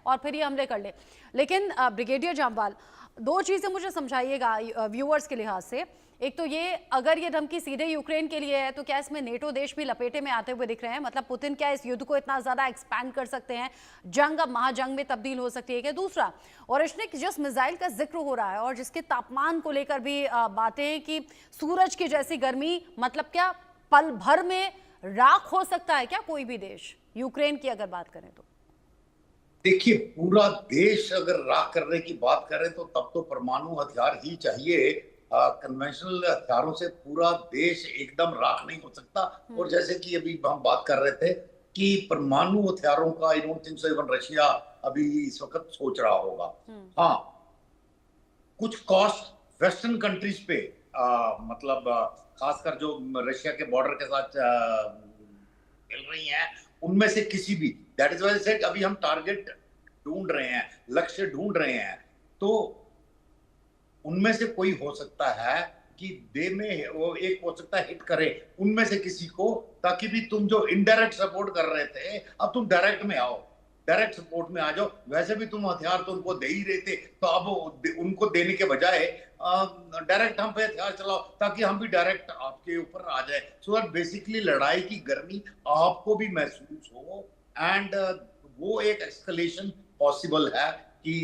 और फिर ये हमले कर ले। लेकिन ब्रिगेडियर जामवाल, दो चीजें मुझे समझाइएगा व्यूअर्स के लिहाज से। एक तो ये, अगर ये धमकी सीधे यूक्रेन के लिए है तो क्या इसमें नेटो देश भी लपेटे में आते हुए दिख रहे हैं? मतलब पुतिन क्या इस युद्ध को इतना ज्यादा एक्सपैंड कर सकते हैं, जंग अब महाजंग में तब्दील हो सकती है क्या? दूसरा, ओरेशनिक, जिस मिसाइल का जिक्र हो रहा है और जिसके तापमान को लेकर भी बातें हैं कि सूरज की जैसी गर्मी, मतलब क्या पल भर में राख हो सकता है क्या कोई भी देश, यूक्रेन की अगर बात करें तो? देखिए, पूरा देश अगर राख करने की बात करें तो तब तो परमाणु हथियार ही चाहिए। कन्वेंशनल हथियारों से पूरा देश एकदम राख नहीं हो सकता। और जैसे कि अभी हम बात कर रहे थे कि परमाणु हथियारों का, I don't think so even Russia अभी इस वक्त सोच रहा होगा। हाँ, कुछ कॉस्ट वेस्टर्न कंट्रीज पे मतलब खासकर जो रशिया के बॉर्डर के साथ मिल रही हैं, उनमें से किसी भी, दैट इज वाई से अभी हम टारगेट ढूंढ रहे हैं, लक्ष्य ढूंढ रहे हैं। तो उनमें से कोई हो सकता है कि दे में वो एक हो सकता है हिट करे उनमें से किसी को, ताकि भी तुम जो इनडायरेक्ट सपोर्ट कर रहे थे अब तुम डायरेक्ट में आओ, डायरेक्ट सपोर्ट में आ जाओ। वैसे भी तुम हथियार तो उनको दे ही रहे थे, तो अब उनको देने के बजाय डायरेक्ट हम पे हथियार चलाओ, ताकि हम भी डायरेक्ट आपके ऊपर आ जाए। सो दैट बेसिकली लड़ाई की गर्मी आपको भी महसूस हो, एंड वो एक एस्केलेशन पॉसिबल है कि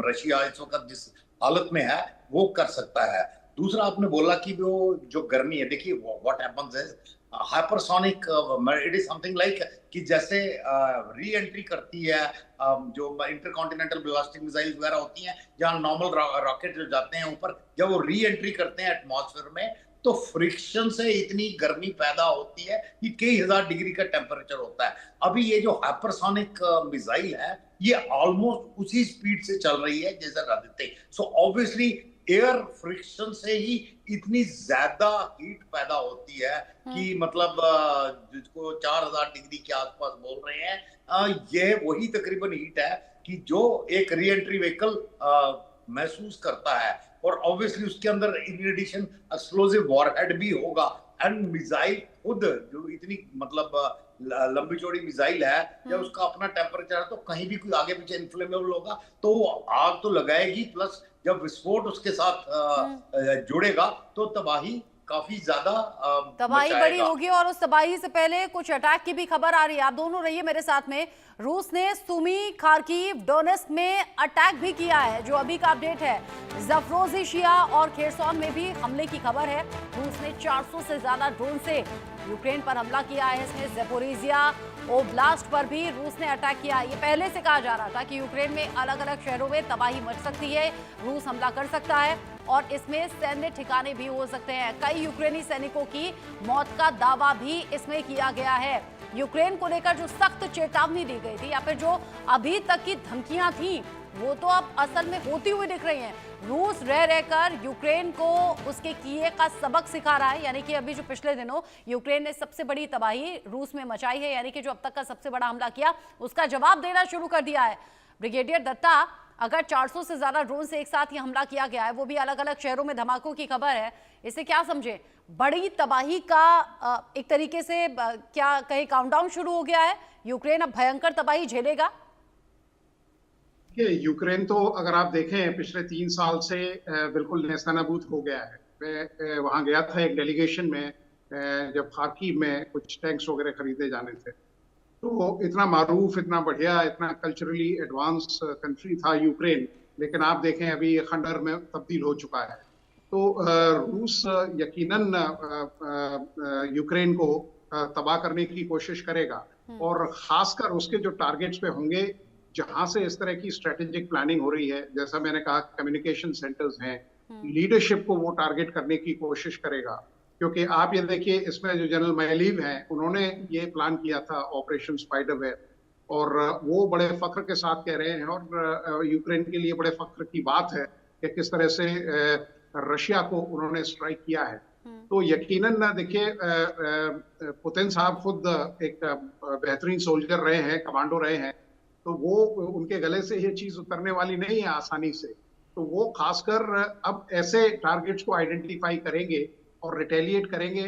रशिया इस वक्त जिस हालत में है वो कर सकता है। दूसरा, आपने बोला कि वो जो गर्मी है, देखिए what happens is hypersonic, it is something like कि जैसे री एंट्री करती है जो इंटरकॉन्टिनेंटल ब्लास्टिंग मिसाइल वगैरह होती हैं, जहां नॉर्मल रॉकेट जो जाते हैं ऊपर, जब वो री एंट्री करते हैं एटमॉस्फेयर में, तो फ्रिक्शन से इतनी गर्मी पैदा होती है कि कई हजार डिग्री का टेम्परेचर होता है। अभी ये जो हाइपरसोनिक मिसाइल है, ये ऑलमोस्ट उसी स्पीड से चल रही है जैसे Aditya. So obviously air friction से ही इतनी ज्यादा हीट पैदा होती है कि मतलब जिसको 4000 डिग्री के आसपास बोल रहे हैं, ये वही तकरीबन हीट है कि जो एक री एंट्री व्हीकल महसूस करता है। और ऑब्वियसली उसके अंदर इन एडिशन एक्सप्लोसिव वॉरहेड भी होगा, एंड मिसाइल खुद जो इतनी मतलब लंबी चौड़ी मिसाइल है, जब उसका अपना टेम्परेचर है तो कहीं भी कोई आगे पीछे इन्फ्लेमेबल होगा तो वो आग तो लगाएगी, प्लस जब विस्फोट उसके साथ जुड़ेगा तो तबाही काफी ज्यादा तबाही बड़ी होगी। और उस तबाही से पहले कुछ अटैक की भी खबर आ रही है। आप दोनों रहिए मेरे साथ में। रूस ने सुमी, खार्किव, डोनेस्क में अटैक भी किया है, जो अभी का अपडेट है। ज़पोरिज़िया और खेरसोन में भी हमले की खबर है। रूस ने 400 से ज्यादा ड्रोन से यूक्रेन पर हमला किया है। इसमें ज़पोरिज़िया ओब्लास्ट पर भी रूस ने अटैक किया। ये पहले से कहा जा रहा था कि यूक्रेन में अलग अलग शहरों में तबाही मच सकती है, रूस हमला कर सकता है और इसमें सैन्य ठिकाने भी हो सकते हैं। कई यूक्रेनी सैनिकों की मौत का दावा भी इसमें किया गया है। यूक्रेन को लेकर जो सख्त चेतावनी दी गई थी या फिर जो अभी तक की धमकियां थी, वो तो अब असल में होती हुई दिख रही हैं। रूस रह रहकर यूक्रेन को उसके किए का सबक सिखा रहा है। यानी कि अभी जो पिछले दिनों यूक्रेन ने सबसे बड़ी तबाही रूस में मचाई है, यानी कि जो अब तक का सबसे बड़ा हमला किया, उसका जवाब देना शुरू कर दिया है। ब्रिगेडियर दत्ता, अगर 400 से ज्यादा ड्रोन से एक साथ ये हमला किया गया है, वो भी अलग अलग शहरों में धमाकों की खबर है, इसे क्या समझे? बड़ी तबाही का एक तरीके से क्या कहीं काउंटडाउन शुरू हो गया है? यूक्रेन अब भयंकर तबाही झेलेगा? यूक्रेन तो अगर आप देखें पिछले 3 साल से बिल्कुल नेस्तनाबूद हो गया है। मैं वहां गया था एक डेलीगेशन में, जब खार्किव में कुछ टैंक्स वगैरह खरीदे जाने थे, तो इतना मारूफ, इतना बढ़िया, इतना कल्चरली एडवांस कंट्री था यूक्रेन, लेकिन आप देखें अभी खंडहर में तब्दील हो चुका है। तो रूस यकीनन यूक्रेन को तबाह करने की कोशिश करेगा, और खासकर उसके जो टारगेट्स पे होंगे जहां से इस तरह की स्ट्रेटेजिक प्लानिंग हो रही है, जैसा मैंने कहा कम्युनिकेशन सेंटर्स हैं, लीडरशिप को वो टारगेट करने की कोशिश करेगा। क्योंकि आप ये देखिए, इसमें जो जनरल मैलीव हैं, उन्होंने ये प्लान किया था ऑपरेशन स्पाइडरवेयर, और वो बड़े फख्र के साथ कह रहे हैं, और यूक्रेन के लिए बड़े फख्र की बात है कि किस तरह से रशिया को उन्होंने स्ट्राइक किया है। तो यकीनन ना देखिए, पुतिन साहब खुद एक बेहतरीन सोल्जर रहे हैं, कमांडो रहे हैं, तो वो उनके गले से ये चीज उतरने वाली नहीं है आसानी से। तो वो खासकर अब ऐसे टारगेट्स को आइडेंटिफाई करेंगे और रिटेलिएट करेंगे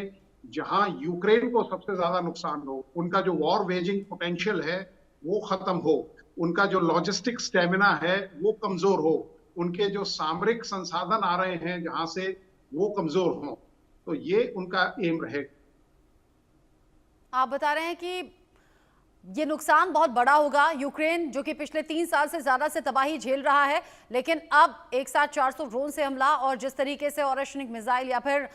जहां यूक्रेन को सबसे ज्यादा नुकसान हो, उनका जो वॉर वेजिंग पोटेंशियल है वो खत्म हो। उनका जो लॉजिस्टिक स्टेमिना है वो कमजोर हो, उनके जो सामरिक संसाधन आ रहे हैं जहां से वो कमजोर हों, तो ये उनका एम रहेगा। आप बता रहे हैं कि ये नुकसान बहुत बड़ा होगा। यूक्रेन जो कि पिछले 3 साल से ज्यादा से तबाही झेल रहा है, लेकिन अब एक साथ 400 ड्रोन से हमला और जिस तरीके से ऑपरेशनिक मिसाइल या फिर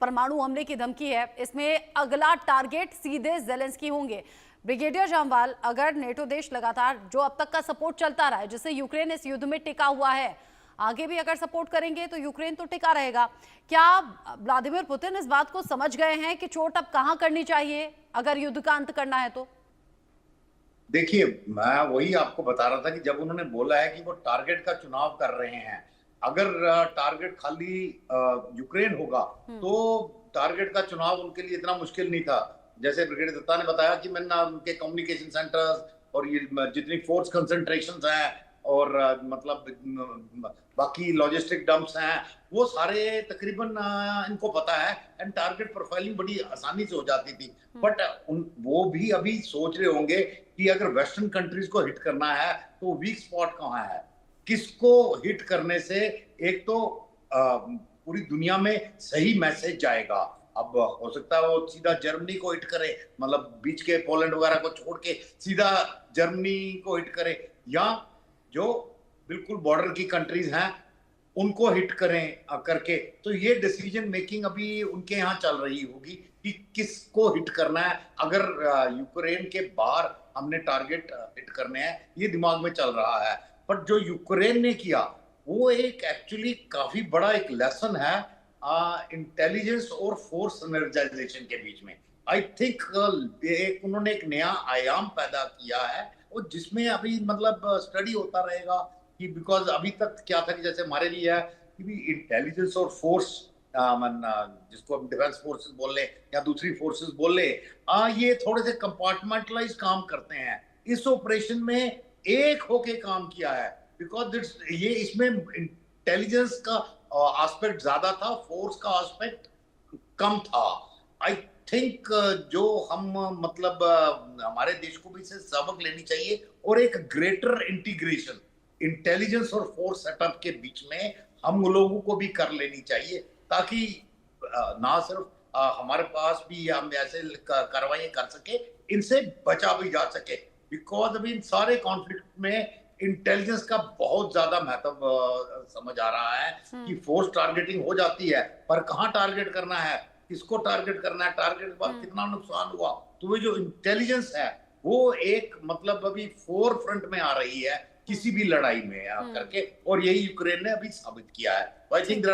परमाणु हमले की धमकी है, इसमें अगला टारगेट सीधे ज़ेलेंस्की होंगे। ब्रिगेडियर जामवाल, अगर नेटो देश लगातार जो अब तक का सपोर्ट चलता रहा है, जिससे यूक्रेन इस युद्ध में टिका हुआ है, आगे भी अगर सपोर्ट करेंगे तो यूक्रेन तो टिका रहेगा। क्या व्लादिमीर पुतिन इस बात को समझ गए हैं कि चोट अब कहां करनी चाहिए अगर युद्ध का अंत करना है तो? देखिए, मैं वही आपको बता रहा था कि जब उन्होंने बोला है कि वो टारगेट का चुनाव कर रहे हैं, अगर टारगेट खाली यूक्रेन होगा तो टारगेट का चुनाव उनके लिए इतना मुश्किल नहीं था। जैसे ब्रिगेडियर दत्ता ने बताया कि मैंने उनके कम्युनिकेशन सेंटर्स और ये जितनी फोर्स कंसंट्रेशंस हैं और मतलब बाकी लॉजिस्टिक डंप्स हैं, वो सारे तकरीबन इनको पता है एंड टारगेट प्रोफाइलिंग बड़ी आसानी से हो जाती थी। बट वो भी अभी सोच रहे होंगे कि अगर वेस्टर्न कंट्रीज को हिट करना है तो वीक स्पॉट कहाँ है, किसको हिट करने से एक तो पूरी दुनिया में सही मैसेज जाएगा। अब हो सकता है वो सीधा जर्मनी को हिट करे, मतलब बीच के पोलैंड वगैरह को छोड़ के सीधा जर्मनी को हिट करे, या जो बिल्कुल बॉर्डर की कंट्रीज हैं उनको हिट करें करके। तो ये डिसीजन मेकिंग अभी उनके यहाँ चल रही होगी कि किसको हिट करना है। अगर यूक्रेन के बाहर हमने टारगेट हिट करने हैं, ये दिमाग में चल रहा है। पर जो यूक्रेन ने किया वो एक एक्चुअली काफी बड़ा एक लेसन है इंटेलिजेंस और फोर्स सिनर्जाइजेशन के बीच में। आई थिंक उन्होंने एक नया आयाम पैदा किया है और जिसमें अभी मतलब स्टडी होता रहेगा कि बिकॉज अभी तक क्या था कि जैसे हमारे लिए है कि भी इंटेलिजेंस और फोर्स जिसको हम डिफेंस फोर्सेस बोल ले या दूसरी फोर्सेस बोल ले, ये थोड़े से कंपार्टमेंटलाइज काम करते हैं। इस ऑपरेशन में एक होके काम किया है बिकॉज ये इसमें इंटेलिजेंस का एस्पेक्ट ज्यादा था, फोर्स का एस्पेक्ट कम था। आई थिंक जो हम मतलब हमारे देश को भी इससे सबक लेनी चाहिए और एक ग्रेटर इंटीग्रेशन इंटेलिजेंस और फोर्स सेटअप के बीच में हम लोगों को भी कर लेनी चाहिए, ताकि ना सिर्फ हमारे पास भी हम ऐसे कार्रवाई कर सके, इनसे बचा भी जा सके। बिकॉज अभी इन सारे कॉन्फ्लिक्ट में इंटेलिजेंस का बहुत ज्यादा महत्व समझ आ रहा है कि फोर्स टारगेटिंग हो जाती है पर कहाँ टारगेट करना है, किसको टारगेट करना है, टारगेट के बाद कितना नुकसान हुआ। तो वो जो इंटेलिजेंस है वो एक मतलब अभी फोर फ्रंट में आ रही है किसी भी लड़ाई में करके, और यही यूक्रेन ने अभी साबित किया है। I think